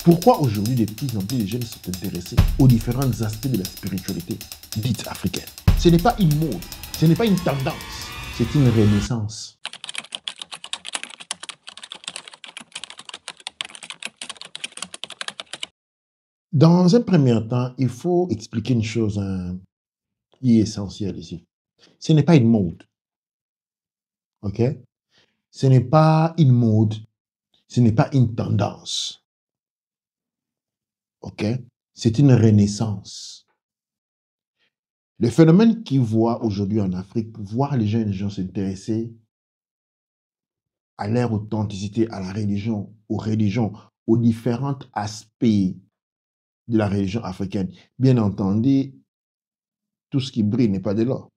Pourquoi aujourd'hui de plus en plus les jeunes sont intéressés aux différents aspects de la spiritualité dite africaine? Ce n'est pas une mode, ce n'est pas une tendance, c'est une renaissance. Dans un premier temps, il faut expliquer une chose qui est essentielle ici. Ce n'est pas une mode, ok? Ce n'est pas une mode, ce n'est pas une tendance, ok? C'est une renaissance. Le phénomène qu'ils voient aujourd'hui en Afrique, voir les gens s'intéresser à leur authenticité, à la religion, aux différents aspects de la religion africaine. Bien entendu, tout ce qui brille n'est pas de l'or.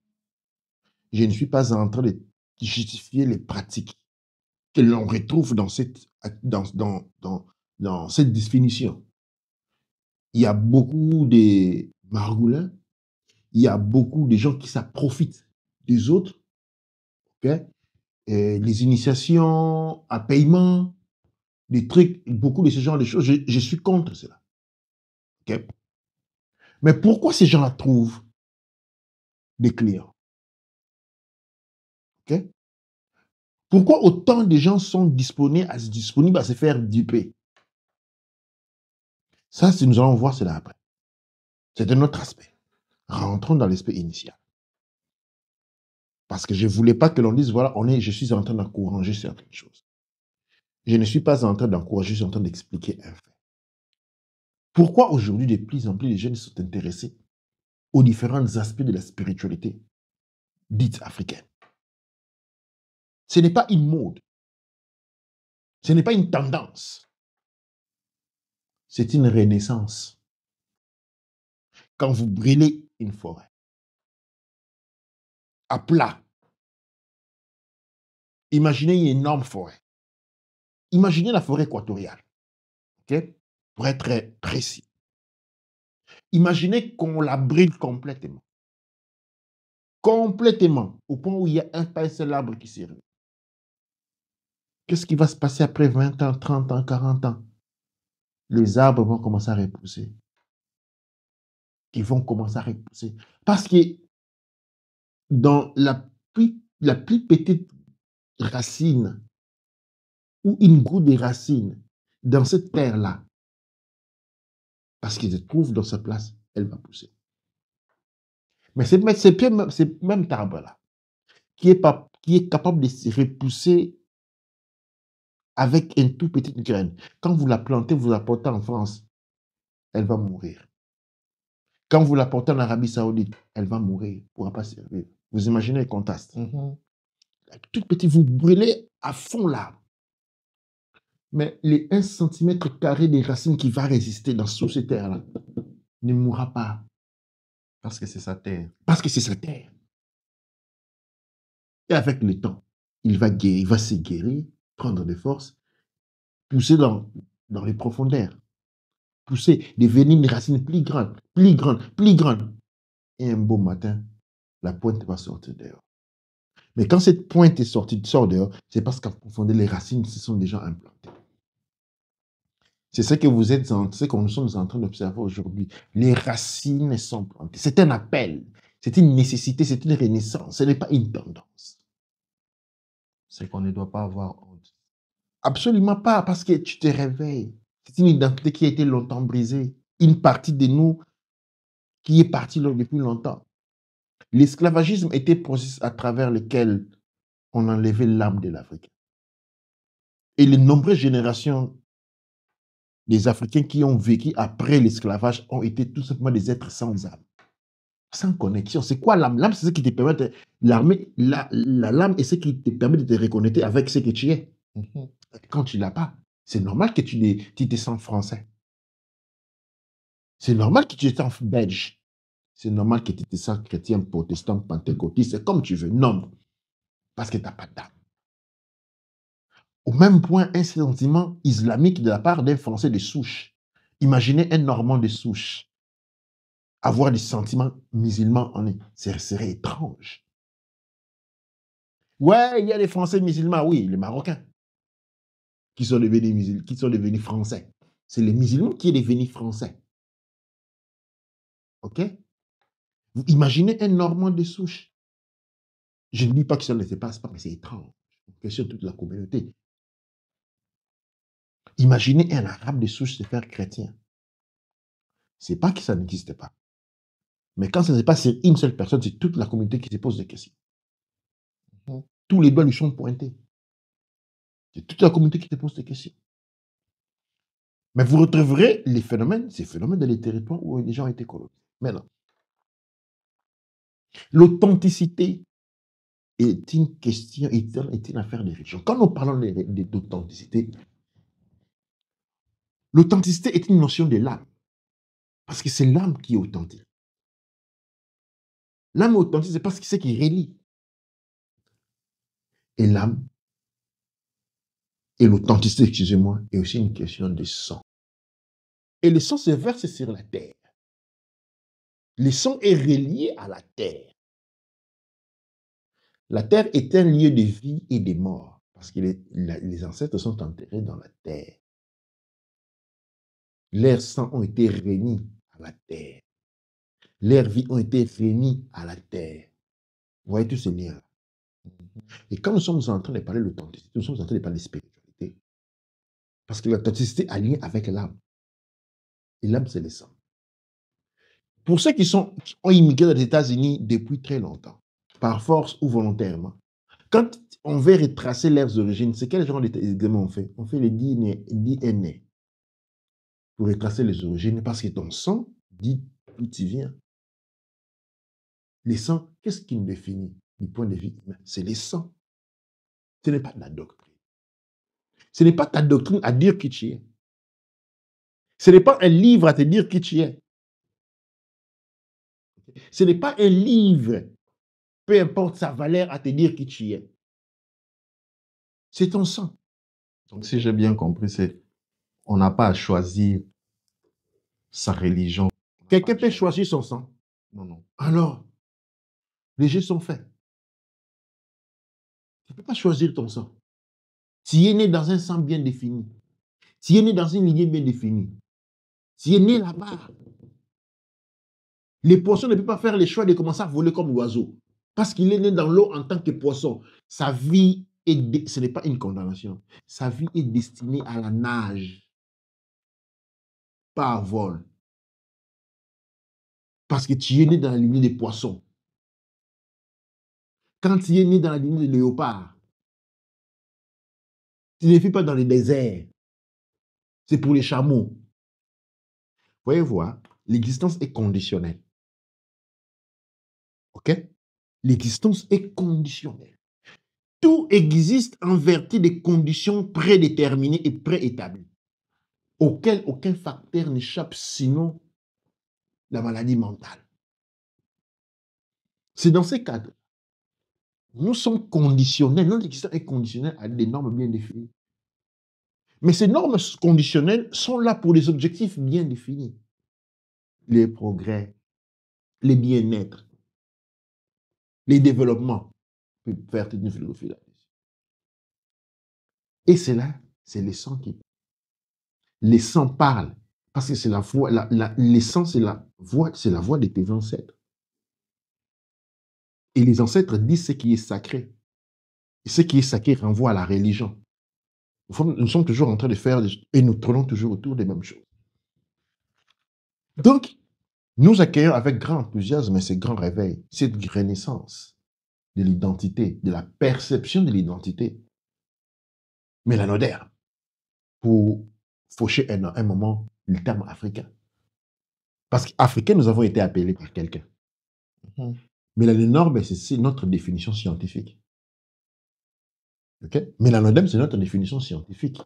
Je ne suis pas en train de justifier les pratiques que l'on retrouve dans cette définition. Il y a beaucoup de margoulins, il y a beaucoup de gens qui profitent des autres, ok? Et les initiations à paiement, des trucs, beaucoup de ce genre de choses, je suis contre cela. Okay? Mais pourquoi ces gens-là trouvent des clients? Okay? Pourquoi autant de gens sont disponibles à se faire duper? Ça, si nous allons voir cela après. C'est un autre aspect. Rentrons dans l'aspect initial. Parce que je ne voulais pas que l'on dise, voilà, je suis en train d'encourager certaines choses. Je ne suis pas en train d'encourager, je suis en train d'expliquer un fait. Pourquoi aujourd'hui, de plus en plus, les jeunes sont intéressés aux différents aspects de la spiritualité dite africaine? Ce n'est pas une mode. Ce n'est pas une tendance. C'est une renaissance. Quand vous brûlez une forêt à plat, imaginez une énorme forêt. Imaginez la forêt équatoriale, ok? Pour être très précis. Imaginez qu'on la brûle complètement. Complètement, au point où il y a un seul arbre qui s'est réveillé. Qu'est-ce qui va se passer après 20 ans, 30 ans, 40 ans? Les arbres vont commencer à repousser. Ils vont commencer à repousser. Parce que dans la plus petite racine ou une goutte de racine dans cette terre-là, parce qu'elle se trouve dans sa place, elle va pousser. Mais c'est même arbre-là qui est capable de se repousser avec une toute petite graine. Quand vous la plantez, vous la portez en France, elle va mourir. Quand vous la portez en Arabie Saoudite, elle va mourir, elle ne pourra pas servir. Vous imaginez le contraste. Toute petite, vous brûlez à fond l'arbre. Mais les 1 cm² des racines qui va résister dans sous ces terres-là ne mourra pas. Parce que c'est sa terre. Parce que c'est sa terre. Et avec le temps, il va se guérir, prendre des forces, pousser dans les profondeurs. Pousser, devenir une racine plus grande, plus grande, plus grande. Et un beau matin, la pointe va sortir dehors. Mais quand cette pointe sort dehors, c'est parce qu'en profondeur, les racines se sont déjà implantées. C'est ce que nous sommes en train d'observer aujourd'hui. Les racines sont plantées. C'est un appel, c'est une nécessité, c'est une renaissance. Ce n'est pas une tendance. C'est qu'on ne doit pas avoir honte. Absolument pas, parce que tu te réveilles. C'est une identité qui a été longtemps brisée. Une partie de nous qui est partie depuis longtemps. L'esclavagisme était un processus à travers lequel on enlevait l'âme de l'Afrique. Et les nombreuses générations des Africains qui ont vécu après l'esclavage ont été tout simplement des êtres sans âme, sans connexion. C'est quoi l'âme? L'âme, c'est ce qui te permet de... l'âme est ce qui te permet de te reconnecter avec ce que tu es. Quand tu ne l'as pas, c'est normal que tu te sens français. C'est normal que tu te sens belge. C'est normal que tu te sens chrétien, protestant, pentecôtiste, c'est comme tu veux. Non, parce que tu n'as pas d'âme. Au même point, un sentiment islamique de la part d'un Français de souche. Imaginez un Normand de souche avoir des sentiments musulmans en lui. Ce serait étrange. Ouais, il y a des Français musulmans, oui, les Marocains, qui sont devenus français. C'est les musulmans qui est devenu français. OK? Vous imaginez un Normand de souche. Je ne dis pas que ça ne se passe pas, mais c'est étrange. Question toute la communauté. Imaginez un Arabe de souche se faire chrétien. C'est pas que ça n'existe pas. Mais quand ça se passe sur une seule personne, c'est toute la communauté qui se pose des questions. Tous les doigts lui sont pointés. C'est toute la communauté qui se pose des questions. Mais vous retrouverez les phénomènes, ces phénomènes dans les territoires où les gens ont été colonisés. Maintenant, l'authenticité est une question, est une affaire de religion. Quand nous parlons d'authenticité, l'authenticité est une notion de l'âme. Parce que c'est l'âme qui est authentique. L'âme authentique, c'est parce que c'est qui relie. Et l'âme, et l'authenticité, excusez-moi, est aussi une question de sang. Et le sang se verse sur la terre. Le sang est relié à la terre. La terre est un lieu de vie et de mort. Parce que les ancêtres sont enterrés dans la terre. Leurs sangs ont été réunis à la terre. Leurs vies ont été réunies à la terre. Vous voyez tous ces liens-là. Et quand nous sommes en train de parler de l'authenticité, nous sommes en train de parler de spiritualité. Parce que l'authenticité a lien avec l'âme. Et l'âme, c'est le sang. Pour ceux qui ont immigré aux États-Unis depuis très longtemps, par force ou volontairement, quand on veut retracer leurs origines, c'est quel genre d'examen on fait? On fait le DNA pour retracer les origines, parce que ton sang dit d'où tu viens. Les sangs, qu'est-ce qui nous définit du point de vue humain? C'est les sangs. Ce n'est pas de la doctrine. Ce n'est pas ta doctrine à dire qui tu es. Ce n'est pas un livre à te dire qui tu es. Ce n'est pas un livre, peu importe sa valeur, à te dire qui tu es. C'est ton sang. Donc, si j'ai bien compris, c'est on n'a pas à choisir sa religion. Quelqu'un peut choisir son sang. Non, non. Alors, les jeux sont faits. Tu ne peux pas choisir ton sang. Tu es né dans un sang bien défini. Tu es né dans une lignée bien définie. Tu es né là-bas. Les poissons ne peuvent pas faire le choix de commencer à voler comme l'oiseau. Parce qu'il est né dans l'eau en tant que poisson. Sa vie, ce n'est pas une condamnation. Sa vie est destinée à la nage. Pas à vol. Parce que tu es né dans la lignée des poissons. Quand tu es né dans la lignée des léopards, tu ne vis pas dans les déserts. C'est pour les chameaux. Voyez-vous, l'existence est conditionnelle. OK? L'existence est conditionnelle. Tout existe en vertu des conditions prédéterminées et préétablies, auxquelles aucun facteur n'échappe sinon la maladie mentale. C'est dans ces cadres. Nous sommes conditionnels, notre existence est conditionnelle à des normes bien définies. Mais ces normes conditionnelles sont là pour des objectifs bien définis. Les progrès, les bien-être, les développements. On peut faire toute une philosophie là-dessus. Et c'est là, c'est les sangs qui parlent. Les sangs parlent. Parce que c'est la voix, les sangs, c'est la voix de tes ancêtres. Et les ancêtres disent ce qui est sacré. Et ce qui est sacré renvoie à la religion. Nous sommes toujours en train de faire, et nous tournons toujours autour des mêmes choses. Donc, nous accueillons avec grand enthousiasme ce grand réveil, cette renaissance de l'identité, de la perception de l'identité mélanodaire, pour faucher un moment le terme africain. Parce qu'Africain, nous avons été appelés par quelqu'un. Mélanodème, c'est notre définition scientifique. Okay? Mélanodème, c'est notre définition scientifique.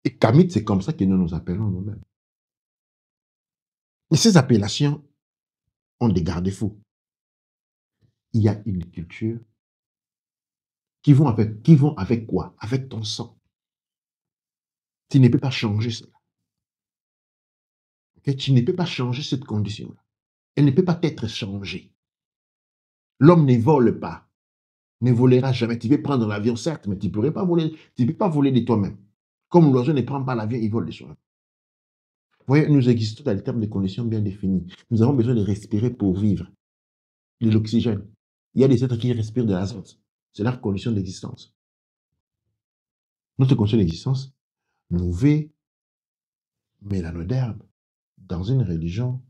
Et Kamit, c'est comme ça que nous nous appelons nous-mêmes. Mais ces appellations ont des garde-fous. Il y a une culture qui vont avec quoi? Avec ton sang. Tu ne peux pas changer cela. Okay? Tu ne peux pas changer cette condition-là. Elle ne peut pas être changée. L'homme ne vole pas, ne volera jamais. Tu peux prendre l'avion, certes, mais tu ne peux pas voler de toi-même. Comme l'oiseau ne prend pas l'avion, il vole les choses. Vous voyez, nous existons dans les termes de conditions bien définies. Nous avons besoin de respirer pour vivre, de l'oxygène. Il y a des êtres qui respirent de l'azote. C'est leur condition d'existence. Notre condition d'existence nous fait mélanodermes dans une religion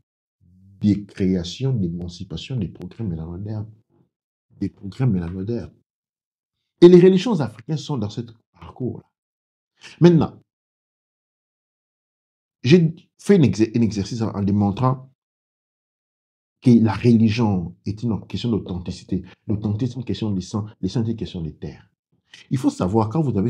des créations, d'émancipation, des progrès mélanodermes. Des progrès mélanodermes. Et les religions africaines sont dans ce parcours-là. Maintenant, j'ai fait un exercice en démontrant que la religion est une question d'authenticité. L'authenticité, c'est une question des sang, les sangs, c'est une question des terres. Il faut savoir, quand vous avez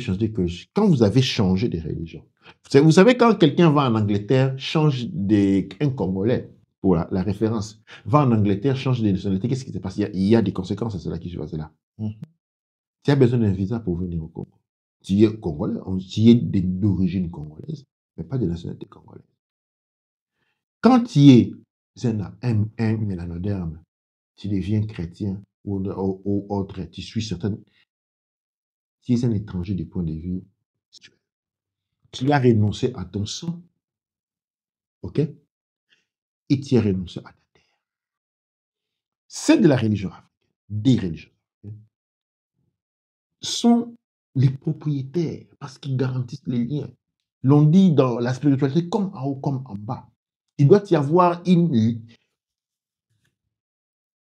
changé de religion, vous savez, quand quelqu'un va en Angleterre, un Congolais, pour la référence, va en Angleterre, change de nationalité, qu'est-ce qui se passe? Il y a des conséquences à cela qui se passe là. Tu as besoin d'un visa pour venir au Congo. Tu es Congolais, tu es d'origine congolaise, mais pas de nationalité congolaise. Quand tu es un mélanoderme, tu deviens chrétien ou autre, tu suis certaines. Tu es un étranger du point de vue spirituel. Tu as renoncé à ton sang, ok? Et tu as renoncé à ta terre. C'est de la religion africaine, des religions africaines, sont les propriétaires parce qu'ils garantissent les liens. L'on dit dans la spiritualité comme en haut, comme en bas. Il doit y avoir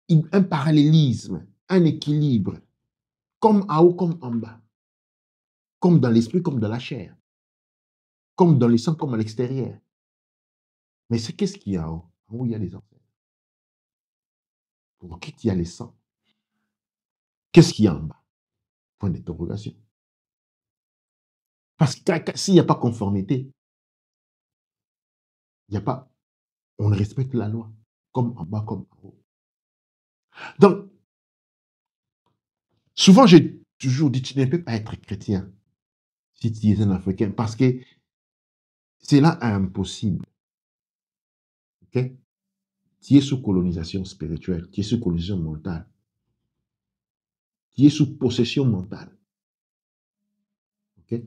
un parallélisme, un équilibre, comme en haut, comme en bas, comme dans l'esprit, comme dans la chair, comme dans le sang, comme à l'extérieur. Mais c'est qu'est-ce qu'il y a en haut? En haut, il y a les ancêtres. Pour qui il y a les sangs? Qu'est-ce qu'il y a en bas? Point d'interrogation. Parce que s'il n'y a pas conformité, il n'y a pas, on respecte la loi, comme en bas, comme en haut. Donc, souvent, j'ai toujours dit, tu ne peux pas être chrétien si tu es un Africain, parce que c'est là impossible. Ok? Tu es sous colonisation spirituelle, tu es sous colonisation mentale, tu es sous possession mentale. Ok?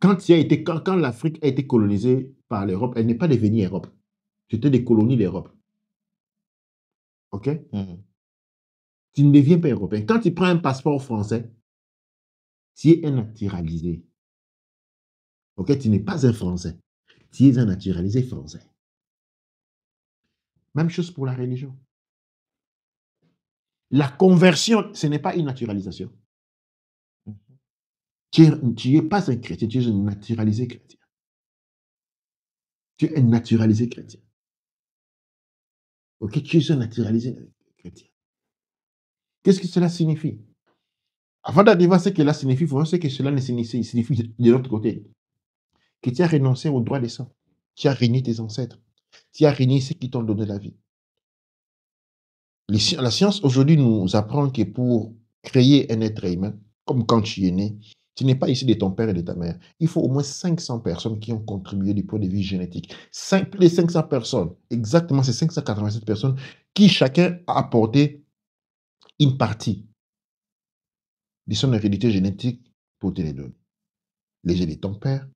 Quand l'Afrique a été colonisée par l'Europe, elle n'est pas devenue Europe. C'était des colonies d'Europe. Ok? Tu ne deviens pas européen. Quand tu prends un passeport français, tu es un naturalisé. Ok? Tu n'es pas un Français. Tu es un naturalisé français. Même chose pour la religion. La conversion, ce n'est pas une naturalisation. Tu n'es pas un chrétien, tu es un naturalisé chrétien. Tu es un naturalisé chrétien. Ok? Tu es un naturalisé chrétien. Qu'est-ce que cela signifie? Avant d'arriver à ce que cela signifie, il faut voir ce que cela signifie de l'autre côté. Que tu as renoncé au droit des sangs. Tu as régné tes ancêtres. Tu as régné ceux qui t'ont donné la vie. La science aujourd'hui nous apprend que pour créer un être humain, comme quand tu es né, tu n'es pas issu de ton père et de ta mère. Il faut au moins 500 personnes qui ont contribué du point de vue génétique. Plus de 500 personnes, exactement ces 587 personnes, qui chacun a apporté une partie de son hérédité génétique pour te les donner. Les gènes de ton père,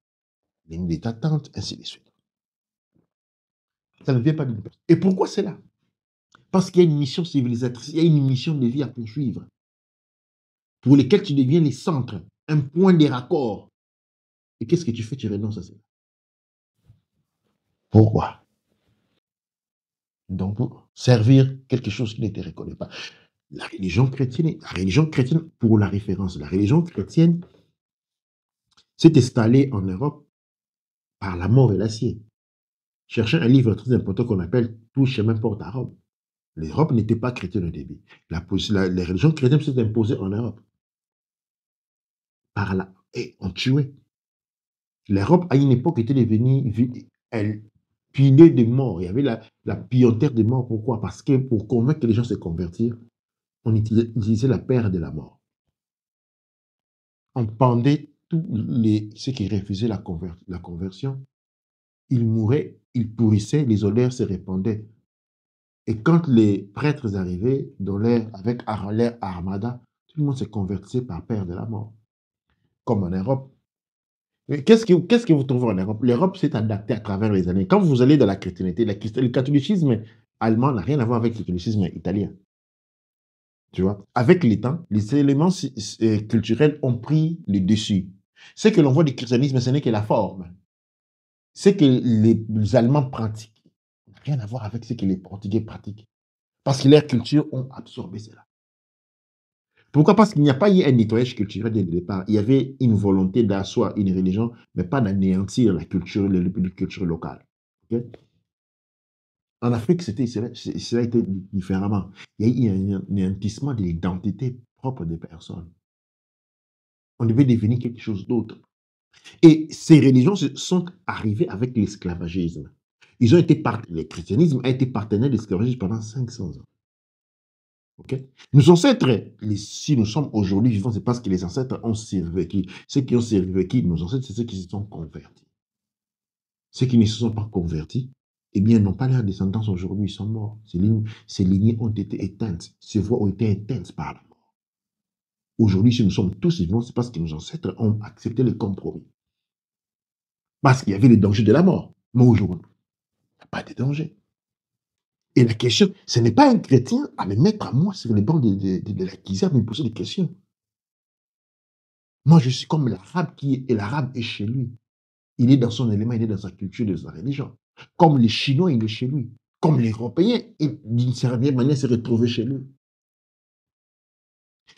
les gènes de ta tante, ainsi de suite. Ça ne vient pas d'une personne. Et pourquoi c'est là? Parce qu'il y a une mission civilisatrice, il y a une mission de vie à poursuivre, pour lesquelles tu deviens les centres, un point de raccord. Et qu'est-ce que tu fais? Tu renonces à ça. Pourquoi? Donc, pour servir quelque chose qui ne te reconnaît pas. La religion chrétienne, pour la référence, la religion chrétienne s'est installée en Europe par la mort et l'acier. Cherchez un livre très important qu'on appelle Tout chemin porte à Rome. L'Europe n'était pas chrétienne au début. Les religions chrétiennes s'est imposée en Europe. Par là. Et on tuait. L'Europe, à une époque, était devenue elle pilait de morts. Il y avait la pilonnière de morts. Pourquoi? Parce que pour convaincre les gens de se convertir, on utilisait la peur de la mort. On pendait tous ceux qui refusaient la conversion. Ils mouraient, ils pourrissaient, les odeurs se répandaient. Et quand les prêtres arrivaient avec leur armada, tout le monde se convertissait par peur de la mort. Comme en Europe, Qu'est-ce que vous trouvez en Europe? L'Europe s'est adaptée à travers les années. Quand vous allez dans la chrétienté, le catholicisme allemand n'a rien à voir avec le catholicisme italien. Tu vois? Avec les temps, les éléments culturels ont pris le dessus. Ce que l'on voit du christianisme, ce n'est que la forme. Ce que les Allemands pratiquent n'a rien à voir avec ce que les Portugais pratiquent. Parce que leurs cultures ont absorbé cela. Pourquoi? Parce qu'il n'y a pas eu un nettoyage culturel dès le départ. Il y avait une volonté d'asseoir une religion, mais pas d'anéantir la culture, les cultures locales. Ok? En Afrique, cela a été différemment. Il y a eu un anéantissement de l'identité propre des personnes. On devait devenir quelque chose d'autre. Et ces religions sont arrivées avec l'esclavagisme. Le christianisme a été partenaire de l'esclavagisme pendant 500 ans. Okay? Nos ancêtres, si nous sommes aujourd'hui vivants, c'est parce que les ancêtres ont survécu. Ceux qui ont survécu, nos ancêtres, c'est ceux qui se sont convertis. Ceux qui ne se sont pas convertis, eh bien, n'ont pas leur descendance aujourd'hui, ils sont morts. Ces lignées ont été éteintes, ces voies ont été éteintes par la mort. Aujourd'hui, si nous sommes tous vivants, c'est parce que nos ancêtres ont accepté le compromis. Parce qu'il y avait le danger de la mort. Mais aujourd'hui, il n'y a pas de danger. Et la question, ce n'est pas un chrétien à me mettre à moi sur les bancs de la Kizia à me poser des questions. Moi, je suis comme l'arabe et l'arabe est chez lui. Il est dans son élément, il est dans sa culture, dans sa religion. Comme le chinois, il est chez lui. Comme l'européen, d'une certaine manière, s'est retrouvé chez lui.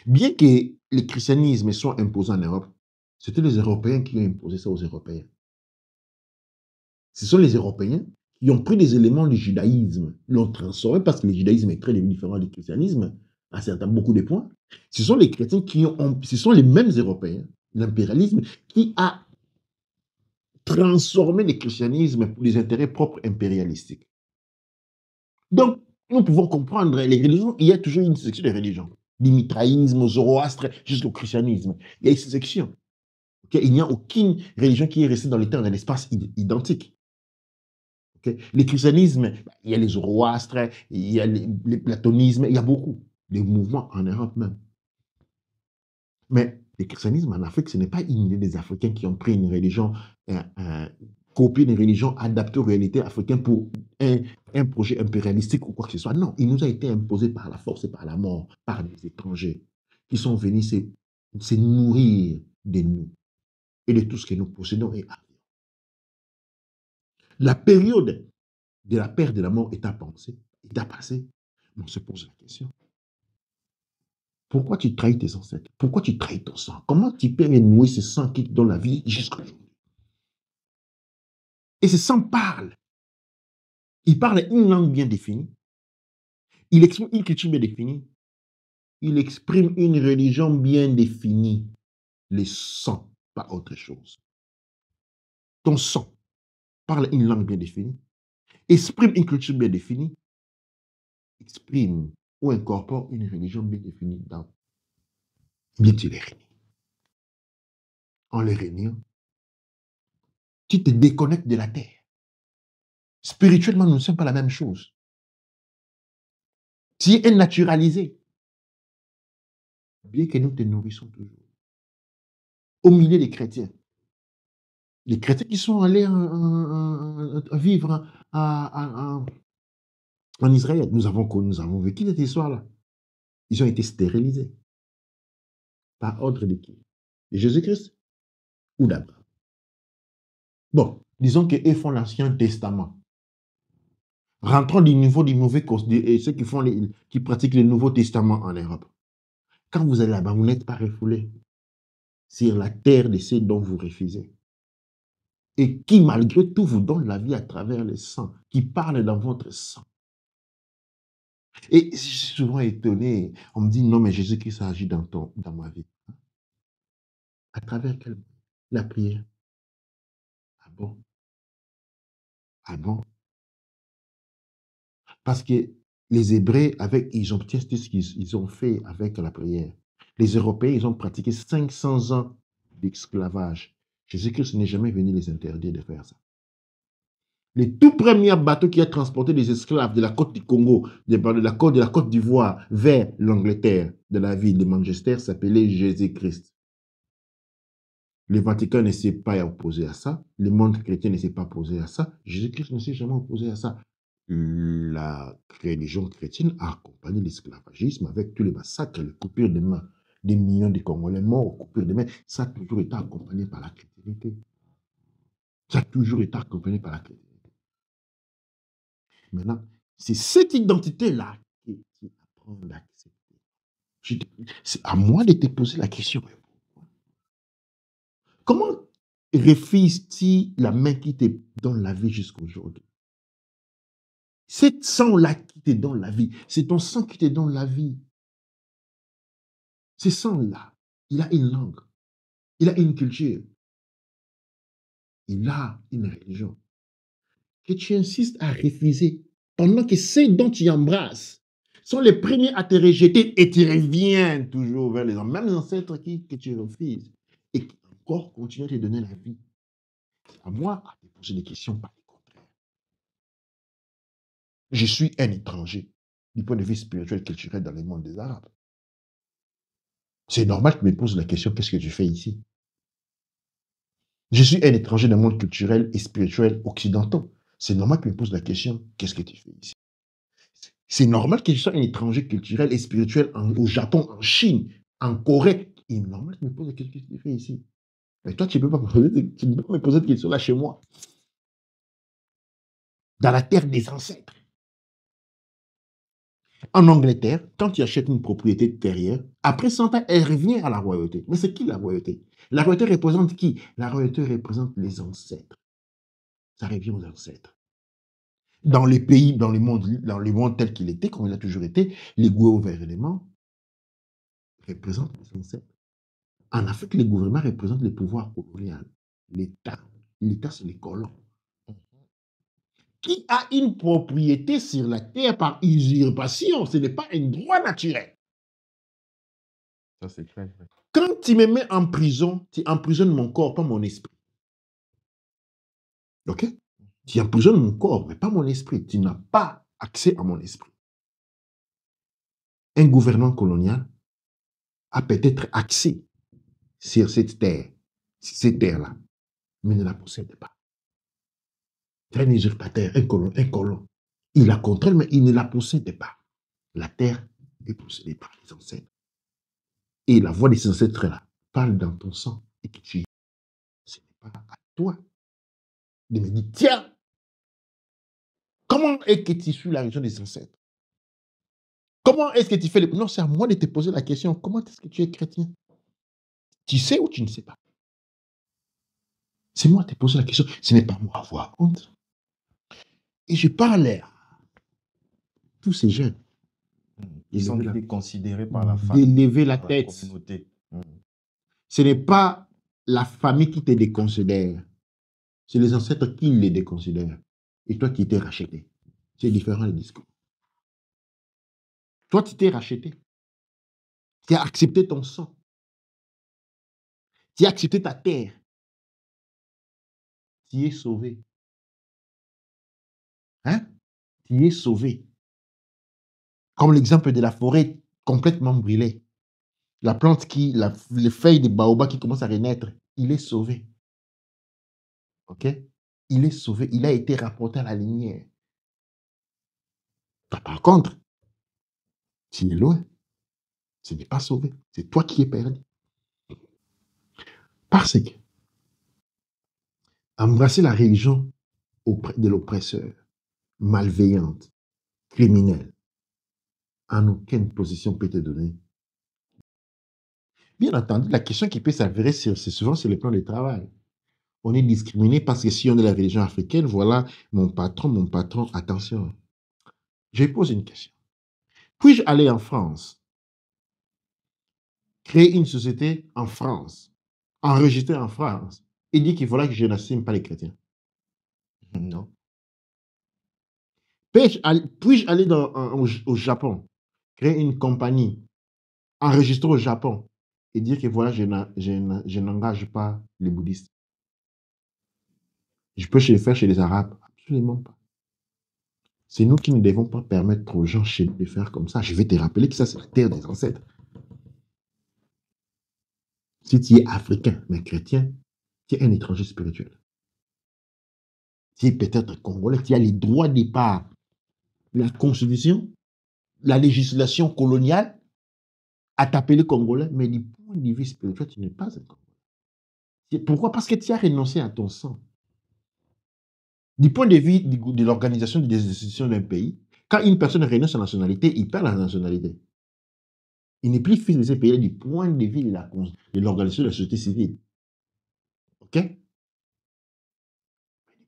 Bien que le christianisme soit imposé en Europe, c'était les Européens qui ont imposé ça aux Européens. Ce sont les Européens qui ont pris des éléments du judaïsme, l'ont transformé parce que le judaïsme est très différent du christianisme à beaucoup de points. Ce sont les chrétiens ce sont les mêmes Européens, l'impérialisme, qui a transformé le christianisme pour des intérêts propres impérialistiques. Donc, nous pouvons comprendre les religions, il y a toujours une section de religions. Du mitraïsme au zoroastre jusqu'au christianisme. Il y a une section. Okay? Il n'y a aucune religion qui est restée dans le temps et dans l'espace identique. Okay? Le christianisme, il y a les zoroastres, il y a le platonisme, il y a beaucoup de mouvements en Europe même. Mais le christianisme en Afrique, ce n'est pas une idée des Africains qui ont pris une religion, copié une religion adaptée aux réalités africaines pour un projet impérialistique ou quoi que ce soit. Non, il nous a été imposé par la force et par la mort, par des étrangers qui sont venus se nourrir de nous et de tout ce que nous possédons et avons. La période de la perte de la mort est à penser, est à passer. On se pose la question. Pourquoi tu trahis tes ancêtres? Pourquoi tu trahis ton sang? Comment tu peux renouer ce sang qui te donne la vie jusqu'à aujourd'hui? Et ce sang parle. Il parle une langue bien définie. Il exprime une culture bien définie. Il exprime une religion bien définie. Le sang, pas autre chose. Ton sang parle une langue bien définie. Exprime une culture bien définie. Exprime ou incorpore une religion bien définie dans. Bien, tu les réunis. En les réuniant, tu te déconnectes de la terre. Spirituellement, nous ne sommes pas la même chose. Tu es naturalisé. Bien que nous te nourrissons toujours. Au milieu des chrétiens. Les chrétiens qui sont allés vivre en Israël, nous avons vécu cette histoire-là. Ils ont été stérilisés. Par ordre de qui? De Jésus-Christ ou d'Abraham? Bon, disons qu'eux font l'Ancien Testament. Rentrons du niveau du mauvais et ceux qui pratiquent le Nouveau Testament en Europe. Quand vous allez là-bas, vous n'êtes pas refoulé sur la terre de ceux dont vous refusez. Et qui, malgré tout, vous donne la vie à travers le sang, qui parle dans votre sang. Et je suis souvent étonné, on me dit, non, mais Jésus-Christ agit dans ma vie. À travers quelle? La prière. Ah bon? Ah bon? Parce que les Hébreux, ils ont testé ce qu'ils ont fait avec la prière. Les Européens, ils ont pratiqué 500 ans d'esclavage. Jésus-Christ n'est jamais venu les interdire de faire ça. Le tout premier bateau qui a transporté des esclaves de la côte du Congo, de la Côte d'Ivoire vers l'Angleterre, de la ville de Manchester, s'appelait Jésus-Christ. Le Vatican ne s'est pas opposé à ça. Le monde chrétien ne s'est pas opposé à ça. Jésus-Christ ne s'est jamais opposé à ça. La religion chrétienne a accompagné l'esclavagisme avec tous les massacres, les coupures de mains, des millions de Congolais morts, coupures de mains. Ça a toujours été accompagné par la chrétienté. Ça a toujours été accompagné par la chrétienté. Maintenant, c'est cette identité-là qui apprend d'accepter. C'est à moi de te poser la question. Comment refuses-tu la main qui te donne la vie jusqu'à aujourd'hui? Cet sang-là qui te donne la vie, c'est ton sang qui te donne la vie. Ce sang-là, il a une langue, il a une culture, il a une religion. Que tu insistes à refuser, pendant que ceux dont tu embrasses sont les premiers à te rejeter et tu reviens toujours vers les mêmes ancêtres que tu refuses et qui encore continuent à te donner la vie. À moi à te poser des questions par le contraire. Je suis un étranger du point de vue spirituel et culturel dans le monde des Arabes. C'est normal que tu me poses la question, qu'est-ce que tu fais ici? Je suis un étranger dans le monde culturel et spirituel occidental. C'est normal que tu me poses la question, qu'est-ce que tu fais ici? C'est normal que je sois un étranger culturel et spirituel au Japon, en Chine, en Corée. Il est normal que tu me poses la question, qu'est-ce que tu fais ici? Mais toi, tu ne peux pas me poser cette question-là chez moi. Dans la terre des ancêtres. En Angleterre, quand tu achètes une propriété de terrière, après 100 ans, elle revient à la royauté. Mais c'est qui la royauté? La royauté représente qui? La royauté représente les ancêtres. Ça revient aux ancêtres. Dans les pays, dans le monde tel qu'il était, comme il a toujours été, les gouvernements représentent les ancêtres. En Afrique, les gouvernements représentent les pouvoirs coloniaux. L'État. L'État, c'est les colons. Qui a une propriété sur la terre par usurpation? Ce n'est pas un droit naturel. Ça, c'est clair. Quand tu me mets en prison, tu emprisonnes mon corps, pas mon esprit. OK? Tu emprisonnes mon corps, mais pas mon esprit. Tu n'as pas accès à mon esprit. Un gouvernement colonial a peut-être accès sur cette terre-là, mais ne la possède pas. C'est un usurpateur, un colon. Il la contrôle, mais il ne la possède pas. La terre est possédée par les ancêtres. Et la voix de ces ancêtres-là parle dans ton sang et que tu... Ce n'est pas à toi de me dire, tiens, comment est-ce que tu suis la religion des ancêtres? Comment est-ce que tu fais les... Non, c'est à moi de te poser la question, comment est-ce que tu es chrétien? Tu sais ou tu ne sais pas? C'est moi de te poser la question, ce n'est pas moi à avoir honte. Et je parle à tous ces jeunes. Ils sont considérés par la famille, d'élever la par tête. la communauté. Ce n'est pas la famille qui te déconsidère. C'est les ancêtres qui les déconsidèrent. Et toi qui t'es racheté. C'est différent le discours. Toi, tu t'es racheté. Tu as accepté ton sang. Tu as accepté ta terre. Tu es sauvé. Hein? Tu es sauvé. Comme l'exemple de la forêt complètement brûlée. La plante les feuilles de baobab qui commencent à renaître, il est sauvé. OK? Il est sauvé. Il a été rapporté à la lumière. Toi, par contre, tu es loin. Tu n'es pas sauvé. C'est toi qui es perdu. Parce que embrasser la religion de l'oppresseur, malveillante, criminelle, en aucune position peut te donner. Bien entendu, la question qui peut s'avérer, c'est souvent sur le plan du travail. On est discriminé parce que si on est la religion africaine, voilà, mon patron, attention. Je pose une question. Puis-je aller en France, créer une société en France, enregistrer en France, et dire qu'il voilà que je n'assume pas les chrétiens? Non. Puis-je aller au Japon, créer une compagnie, enregistrer au Japon et dire que voilà, je n'engage pas les bouddhistes? Je peux le faire chez les Arabes? Absolument pas. C'est nous qui ne devons pas permettre aux gens chez nous de faire comme ça. Je vais te rappeler que ça, c'est la terre des ancêtres. Si tu es africain, mais chrétien, tu es un étranger spirituel. Tu es peut-être congolais, tu as les droits de départ. La constitution, la législation coloniale a t'appelé congolais, mais du point de vue spirituel, tu n'es pas un congolais. Pourquoi? Parce que tu as renoncé à ton sang. Du point de vue de l'organisation des institutions d'un pays, quand une personne renonce à la nationalité, il perd la nationalité. Il n'est plus fils de ce pays du point de vue de l'organisation de la société civile. OK? Du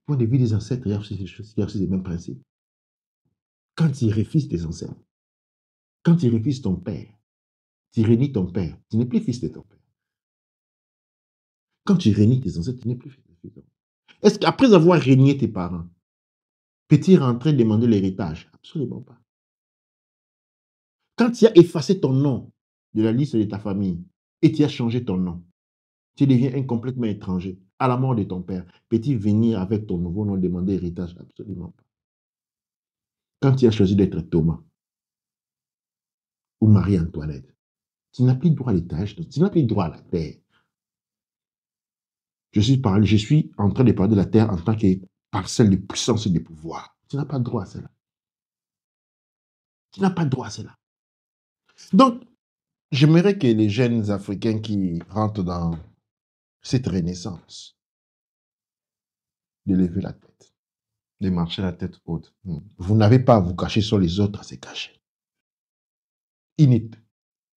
point de vue des ancêtres, il y a aussi les mêmes principes. Quand tu refuses tes ancêtres, quand tu refuses ton père, tu réunis ton père, tu n'es plus fils de ton père. Quand tu réunis tes ancêtres, tu n'es plus fils de ton père. Est-ce qu'après avoir régné tes parents, peux-tu rentrer demander l'héritage? Absolument pas. Quand tu as effacé ton nom de la liste de ta famille et tu as changé ton nom, tu deviens complètement étranger. À la mort de ton père, peux-tu venir avec ton nouveau nom demander héritage? Absolument pas. Quand tu as choisi d'être Thomas ou Marie-Antoinette, tu n'as plus droit à l'héritage, tu n'as plus droit à la terre. Je suis en train de parler de la terre en tant que parcelle de puissance et de pouvoir. Tu n'as pas droit à cela. Tu n'as pas droit à cela. Donc, j'aimerais que les jeunes Africains qui rentrent dans cette renaissance, de lever la tête. De marcher la tête haute. Vous n'avez pas à vous cacher sur les autres à se cacher.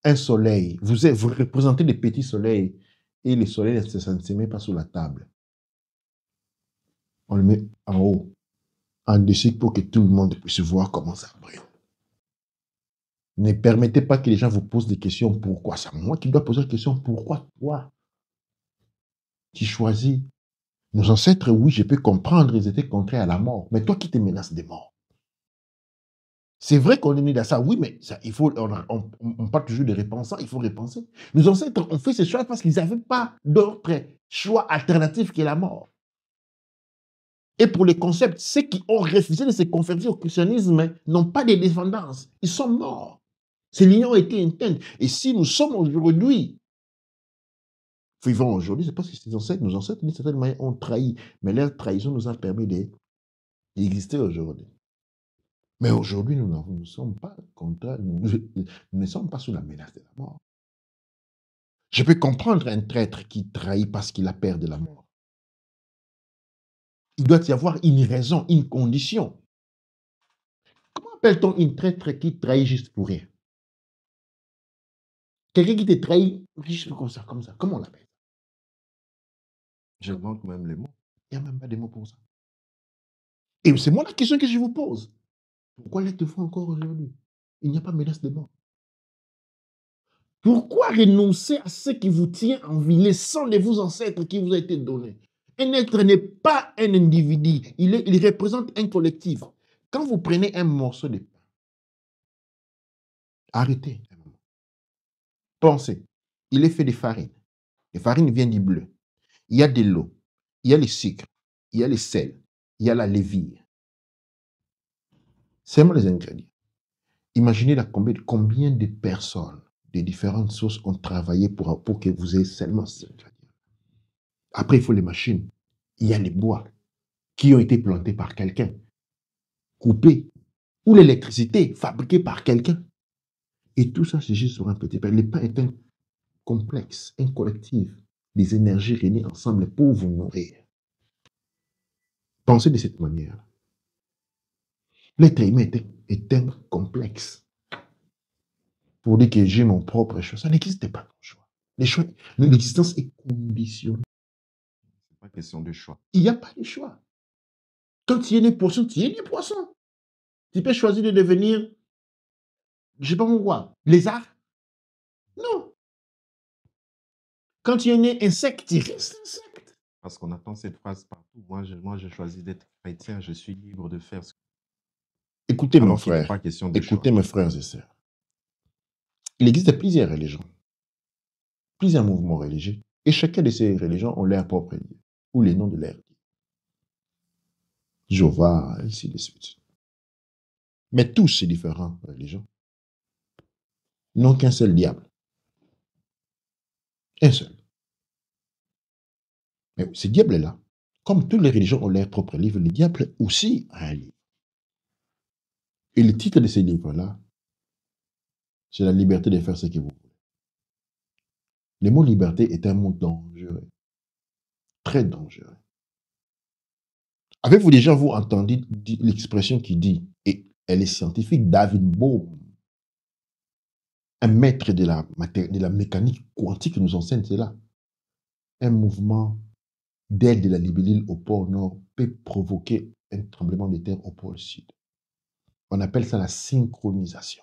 Un soleil, vous représentez des petits soleils et le soleil ne se met pas sous la table. On le met en haut, en dessus pour que tout le monde puisse voir comment ça brille. Ne permettez pas que les gens vous posent des questions. Pourquoi? C'est moi qui dois poser la question. Pourquoi toi? Tu choisis. Nos ancêtres, oui, je peux comprendre, ils étaient contraires à la mort. Mais toi qui te menaces de mort. C'est vrai qu'on est né dans ça, oui, mais ça, on parle toujours de repensant, il faut repenser. Nos ancêtres ont fait ce choix parce qu'ils n'avaient pas d'autre choix alternatif que la mort. Et pour les concepts, ceux qui ont refusé de se convertir au christianisme n'ont pas de descendance. Ils sont morts. Ces liens ont été éteints. Et si nous sommes aujourd'hui, vivons aujourd'hui, c'est parce que nos ancêtres, d'une certaine manière, ont trahi. Mais leur trahison nous a permis d'exister aujourd'hui. Mais aujourd'hui, nous ne sommes pas nous ne sommes pas sous la menace de la mort. Je peux comprendre un traître qui trahit parce qu'il a peur de la mort. Il doit y avoir une raison, une condition. Comment appelle-t-on une traître qui trahit juste pour rien? Quelqu'un qui te trahit juste comme ça, comme ça. Comment on l'appelle? Je manque même les mots. Il n'y a même pas de mots pour ça. Et c'est moi la question que je vous pose. Pourquoi l'êtes-vous encore aujourd'hui? Il n'y a pas de menace de mort. Pourquoi renoncer à ce qui vous tient en vie, les sangs de vos ancêtres qui vous a été donné? Un être n'est pas un individu, il représente un collectif. Quand vous prenez un morceau de pain, arrêtez un moment. Pensez, il est fait de farine. La farine vient du bleu. Il y a de l'eau, il y a le sucre, il y a le sel, il y a la levure. C'est vraiment les ingrédients. Imaginez combien de personnes de différentes sources ont travaillé pour que vous ayez seulement ces ingrédients. Après, il faut les machines. Il y a les bois qui ont été plantés par quelqu'un, coupés, ou l'électricité fabriquée par quelqu'un. Et tout ça, c'est juste sur un petit pain. Le pain est un complexe, un collectif des énergies réunies ensemble pour vous nourrir. Pensez de cette manière. L'être humain est un complexe. Pour dire que j'ai mon propre choix, ça n'existe pas ton choix. L'existence est conditionnée. Ce n'est pas question de choix. Il n'y a pas de choix. Quand tu es né poisson, tu es né poisson. Tu peux choisir de devenir, je ne sais pas pourquoi, lézard. Non. Quand tu es né insecte, tu restes insecte. Parce qu'on attend cette phrase partout. Moi, je choisis d'être chrétien, je suis libre de faire ce que... Écoutez, mon Alors qu'il n'est frère. pas question de choix. Écoutez, mes frères et sœurs. Il existe plusieurs religions, plusieurs mouvements religieux, et chacune de ces religions ont leur propre Dieu, ou les noms de leur Dieu. Jéhovah, ainsi de suite. Mais tous ces différentes religions n'ont qu'un seul diable. Un seul. Mais ce diable-là, comme toutes les religions ont leur propre livre, le diable aussi a un livre. Et le titre de ce livre-là, c'est la liberté de faire ce que vous voulez. Le mot liberté est un mot dangereux, très dangereux. Avez-vous déjà vous entendu l'expression qui dit, et elle est scientifique, David Bohm, un maître de la mécanique quantique nous enseigne cela. Un mouvement d'aile de la libellule au pôle nord peut provoquer un tremblement de terre au pôle sud. On appelle ça la synchronisation.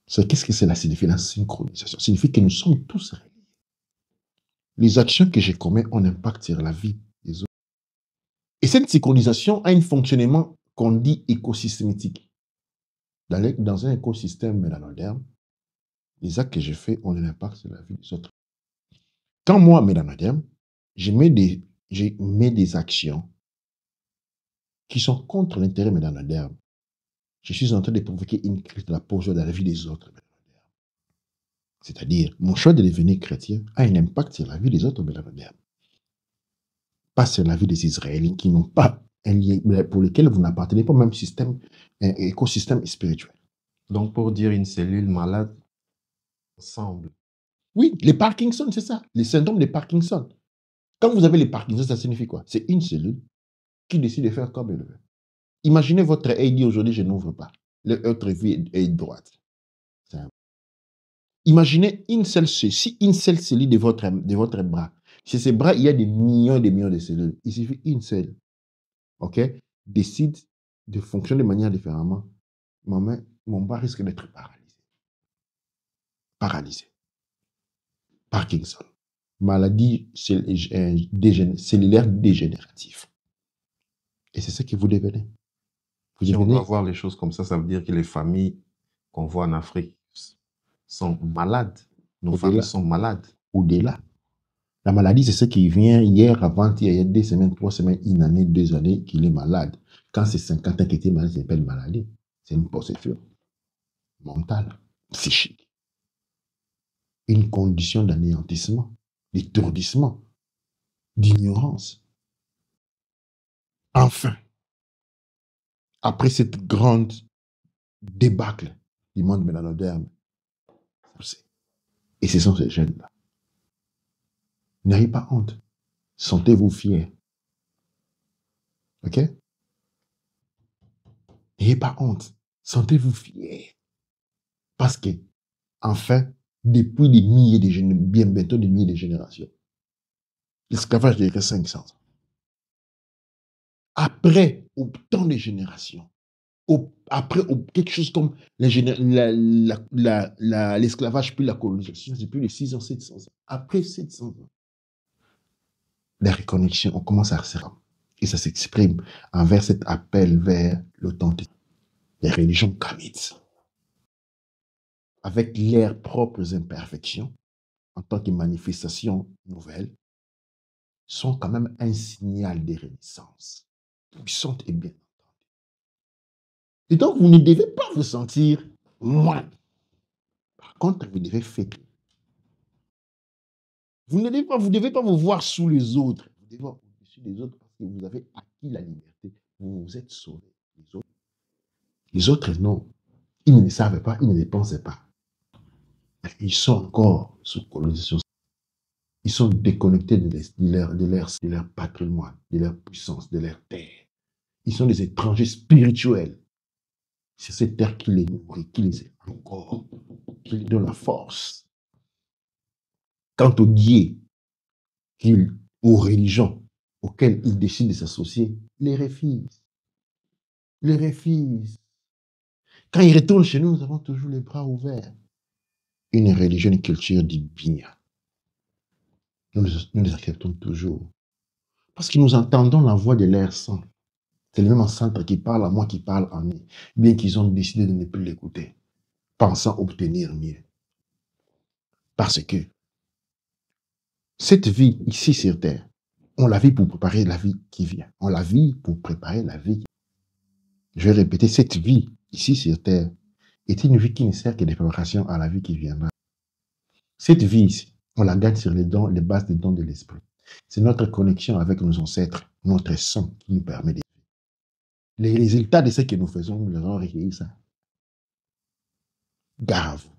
Qu'est-ce que cela signifie, la synchronisation? Ça signifie que nous sommes tous reliés. Les actions que je commets ont un impact sur la vie des autres. Et cette synchronisation a un fonctionnement qu'on dit écosystémique. Dans un écosystème mélanoderme, les actes que je fais ont un impact sur la vie des autres. Quand moi, mélanoderme, je mets des actions qui sont contre l'intérêt mélanoderme, je suis en train de provoquer une crise de la pauvreté dans la vie des autres mélanodermes. C'est-à-dire, mon choix de devenir chrétien a un impact sur la vie des autres mélanodermes. Pas sur la vie des Israéliens qui n'ont pas un lien, pour lesquels vous n'appartenez pas au même système, un écosystème spirituel. Donc, pour dire une cellule malade, ensemble. Oui, les Parkinson, c'est ça. Les syndromes de Parkinson. Quand vous avez les Parkinson, ça signifie quoi? C'est une cellule qui décide de faire comme elle veut. Imaginez votre œil dit aujourd'hui, je n'ouvre pas. L'autre vie est droite. Imaginez une seule cellule de votre bras. Chez ces bras, il y a des millions et des millions de cellules. Il suffit une seule, ok, décide de fonctionner de manière différemment. Mon bras risque d'être paralysé. Paralysé. Parkinson. Maladie cellulaire dégénérative. Et c'est ce que vous devenez. Si on doit voir les choses comme ça veut dire que les familles qu'on voit en Afrique sont malades. Nos familles sont malades. Au-delà. La maladie, c'est ce qui vient hier, avant-hier, il y a 2 semaines, 3 semaines, 1 année, 2 années qu'il est malade. Quand c'est 50 ans qu'il était malade, ça s'appelle maladie. C'est une possession mentale, psychique. Une condition d'anéantissement, d'étourdissement, d'ignorance. Enfin, après cette grande débâcle du monde mélanoderme, et ce sont ces jeunes-là. N'ayez pas honte. Sentez-vous fiers. OK? N'ayez pas honte. Sentez-vous fiers. Parce que, enfin, depuis des milliers de bien bientôt des milliers de générations, l'esclavage durait 500 ans. Après autant de générations, après quelque chose comme l'esclavage puis la colonisation, c'est plus de 600, 700 ans. Après 700 ans, les reconnexions, on commence à se rendre. Et ça s'exprime envers cet appel vers l'authenticité. Les religions kamites, avec leurs propres imperfections, en tant que manifestation nouvelle, sont quand même un signal de renaissance, puissante et bien entendue. Et donc, vous ne devez pas vous sentir moins. Par contre, vous devez fêter. Vous ne devez pas vous voir sous les autres. Vous devez voir au-dessus des autres parce que vous avez acquis la liberté. Vous vous êtes sauvés. Les autres, non. Ils ne le savent pas, ils ne le pensaient pas. Ils sont encore sous colonisation. Ils sont déconnectés de leur patrimoine, de leur puissance, de leur terre. Ils sont des étrangers spirituels. C'est cette terre qui les nourrit, qui les aide encore, qui les donne la force. Quant aux dieux, aux religions auxquelles ils décident de s'associer, les refusent. Les refusent. Quand ils retournent chez nous, nous avons toujours les bras ouverts. Une religion, une culture dit bien. Nous les acceptons toujours. Parce que nous entendons la voix de l'air saint. C'est le même ancêtre qui parle à moi, qui parle en eux. Bien qu'ils ont décidé de ne plus l'écouter, pensant obtenir mieux. Parce que cette vie ici sur terre, on la vit pour préparer la vie qui vient. On la vit pour préparer la vie. Je vais répéter, cette vie ici sur terre est une vie qui ne sert que de préparation à la vie qui viendra. Cette vie ici, on la gagne sur les bases des dons de l'esprit. C'est notre connexion avec nos ancêtres, notre sang qui nous permet de vivre. Les résultats de ce que nous faisons, nous allons recueillir ça. Gare à vous.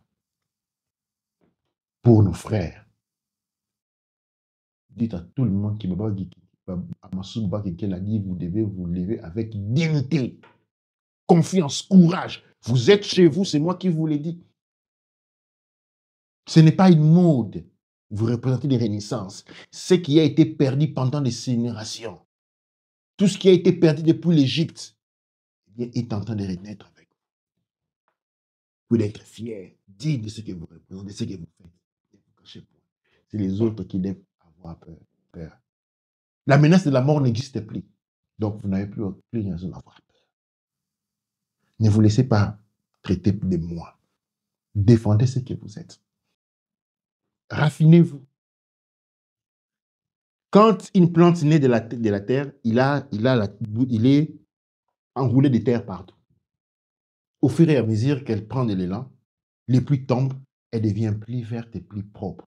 Pour nos frères. Dites à tout le monde qui m'a dit, qu'elle a dit, vous devez vous lever avec dignité, confiance, courage. Vous êtes chez vous, c'est moi qui vous l'ai dit. Ce n'est pas une mode. Vous représentez des renaissances. Ce qui a été perdu pendant des générations. Tout ce qui a été perdu depuis l'Égypte est en train de renaître avec vous. Vous pouvez être fiers, digne de ce que vous représentez, de ce que vous faites. C'est les autres qui doivent avoir peur. La menace de la mort n'existe plus. Donc, vous n'avez plus raison d'avoir peur. Ne vous laissez pas traiter de moi. Défendez ce que vous êtes. Raffinez-vous. Quand une plante naît de la terre, il est enroulé de terre partout. Au fur et à mesure qu'elle prend de l'élan, les pluies tombent, elle devient plus verte et plus propre.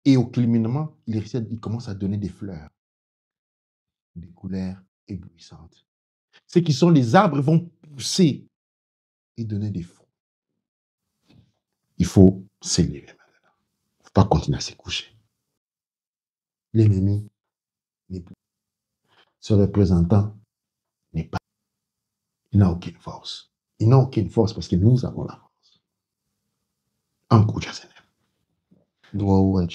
Et au culminement, il commence à donner des fleurs, des couleurs éblouissantes. Ceux qui sont les arbres vont pousser et donner des fruits. Il faut s'élever maintenant. Il ne faut pas continuer à se coucher. L'ennemi n'est plus. Ce représentant n'est pas. Il n'a aucune force. Il n'a aucune force parce que nous avons la force. Un coup, Jazenem. Doa ou un